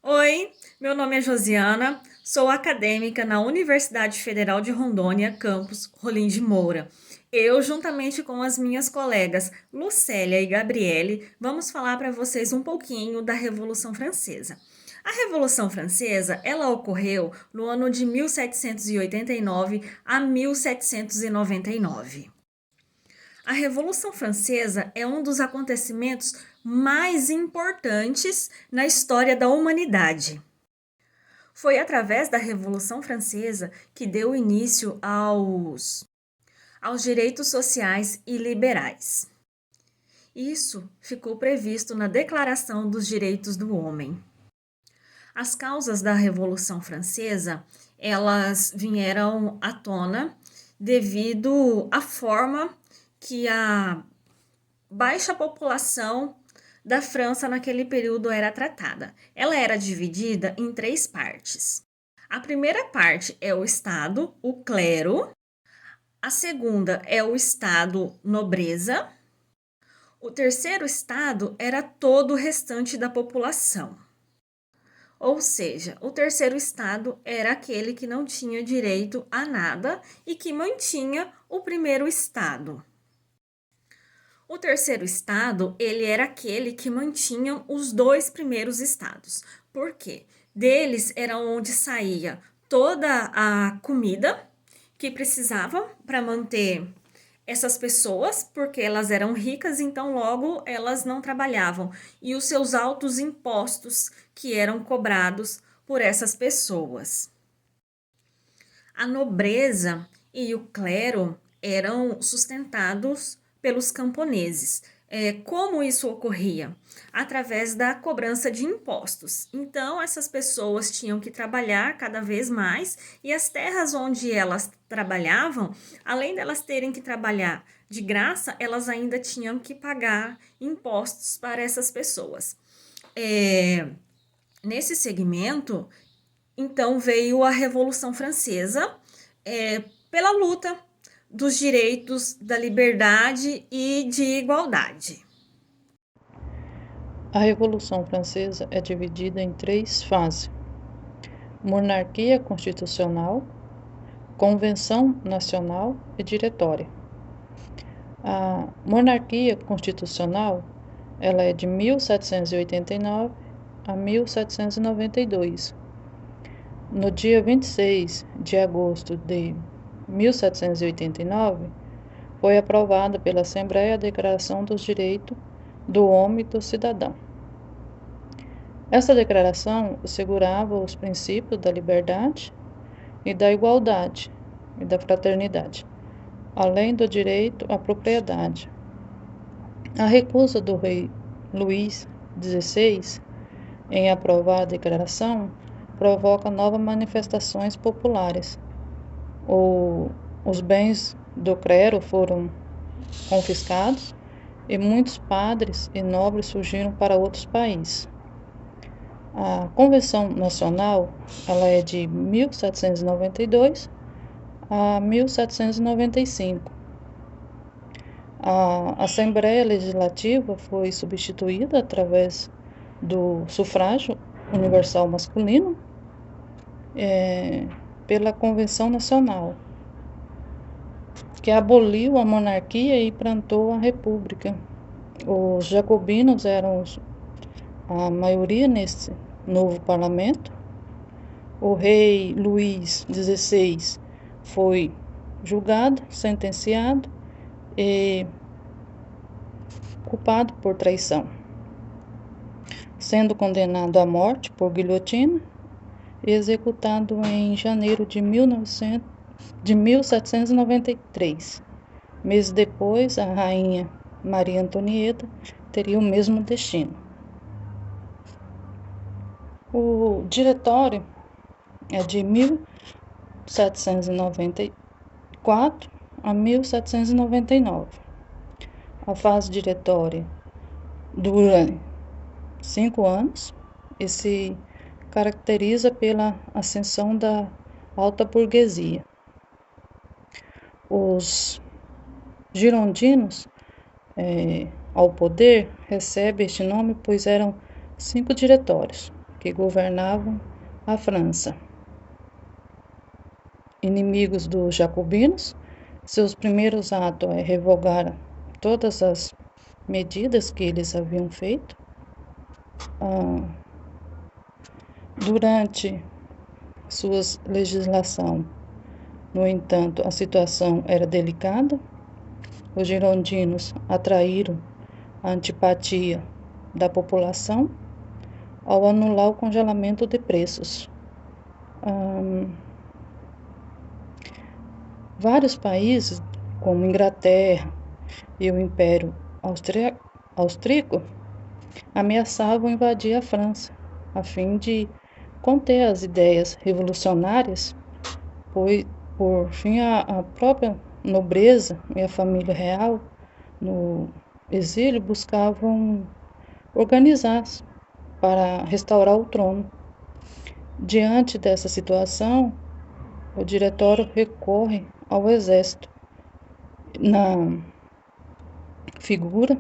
Oi, meu nome é Josiana, sou acadêmica na Universidade Federal de Rondônia, campus Rolim de Moura. Eu, juntamente com as minhas colegas Lucélia e Gabriele, vamos falar para vocês um pouquinho da Revolução Francesa. A Revolução Francesa, ela ocorreu no ano de 1789 a 1799. A Revolução Francesa é um dos acontecimentos mais importantes na história da humanidade. Foi através da Revolução Francesa que deu início aos direitos sociais e liberais. Isso ficou previsto na Declaração dos Direitos do Homem. As causas da Revolução Francesa, elas vieram à tona devido à forma que a baixa população da França naquele período era tratada. Ela era dividida em três partes. A primeira parte é o Estado, o clero. A segunda é o Estado, nobreza. O terceiro estado era todo o restante da população. Ou seja, o terceiro estado era aquele que não tinha direito a nada e que mantinha o primeiro estado. O terceiro estado, ele era aquele que mantinha os dois primeiros estados. Por quê? Deles era onde saía toda a comida que precisava para manter essas pessoas, porque elas eram ricas, então logo elas não trabalhavam. E os seus altos impostos que eram cobrados por essas pessoas. A nobreza e o clero eram sustentados pelos camponeses. Como isso ocorria? Através da cobrança de impostos. Então, essas pessoas tinham que trabalhar cada vez mais e as terras onde elas trabalhavam, além delas terem que trabalhar de graça, elas ainda tinham que pagar impostos para essas pessoas. Nesse segmento, então veio a Revolução Francesa pela luta dos direitos da liberdade e de igualdade. A Revolução Francesa é dividida em três fases: monarquia constitucional, convenção nacional e diretória. A monarquia constitucional ela é de 1789 a 1792. No dia 26 de agosto de 1789, foi aprovada pela Assembleia a Declaração dos Direitos do Homem e do Cidadão. Essa declaração assegurava os princípios da liberdade e da igualdade e da fraternidade, além do direito à propriedade. A recusa do rei Luís XVI em aprovar a declaração provoca novas manifestações populares. Os bens do clero foram confiscados e muitos padres e nobres fugiram para outros países. A Convenção Nacional ela é de 1792 a 1795. A Assembleia Legislativa foi substituída através do sufrágio universal masculino pela Convenção Nacional, que aboliu a monarquia e implantou a república. Os jacobinos eram a maioria nesse novo parlamento. O rei Luís XVI foi julgado, sentenciado e culpado por traição, sendo condenado à morte por guilhotina e executado em janeiro de 1793. Meses depois, a rainha Maria Antonieta teria o mesmo destino. O diretório é de 1794 a 1799. A fase diretória dura 5 anos e se caracteriza pela ascensão da alta burguesia. Os girondinos ao poder recebem este nome pois eram 5 diretórios, que governavam a França. Inimigos dos jacobinos, seus primeiros atos é revogar todas as medidas que eles haviam feito. Durante sua legislação, no entanto, a situação era delicada. Os girondinos atraíram a antipatia da população ao anular o congelamento de preços. Vários países, como Inglaterra e o Império Austríaco, ameaçavam invadir a França, a fim de conter as ideias revolucionárias, pois, por fim, a própria nobreza e a família real, no exílio, buscavam organizar-se para restaurar o trono. Diante dessa situação, o diretório recorre ao exército, na figura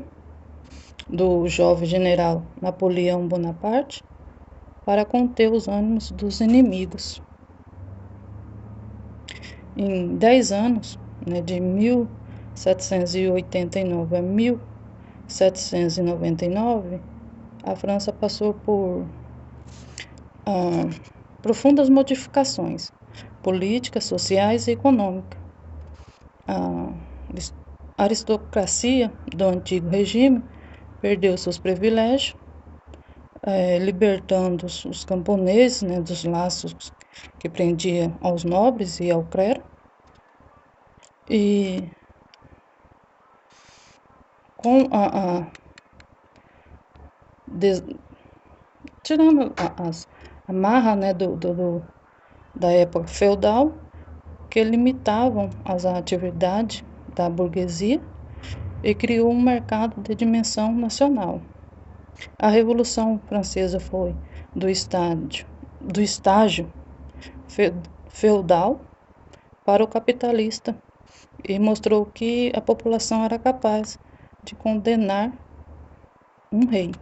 do jovem general Napoleão Bonaparte, para conter os ânimos dos inimigos. Em 10 anos, de 1789 a 1799, a França passou por profundas modificações políticas, sociais e econômicas. A aristocracia do antigo regime perdeu seus privilégios, libertando os camponeses, dos laços que prendiam aos nobres e ao clero. E com tirando as amarras da época feudal, que limitavam as atividades da burguesia e criou um mercado de dimensão nacional. A Revolução Francesa foi do estágio feudal para o capitalista e mostrou que a população era capaz de condenar um rei.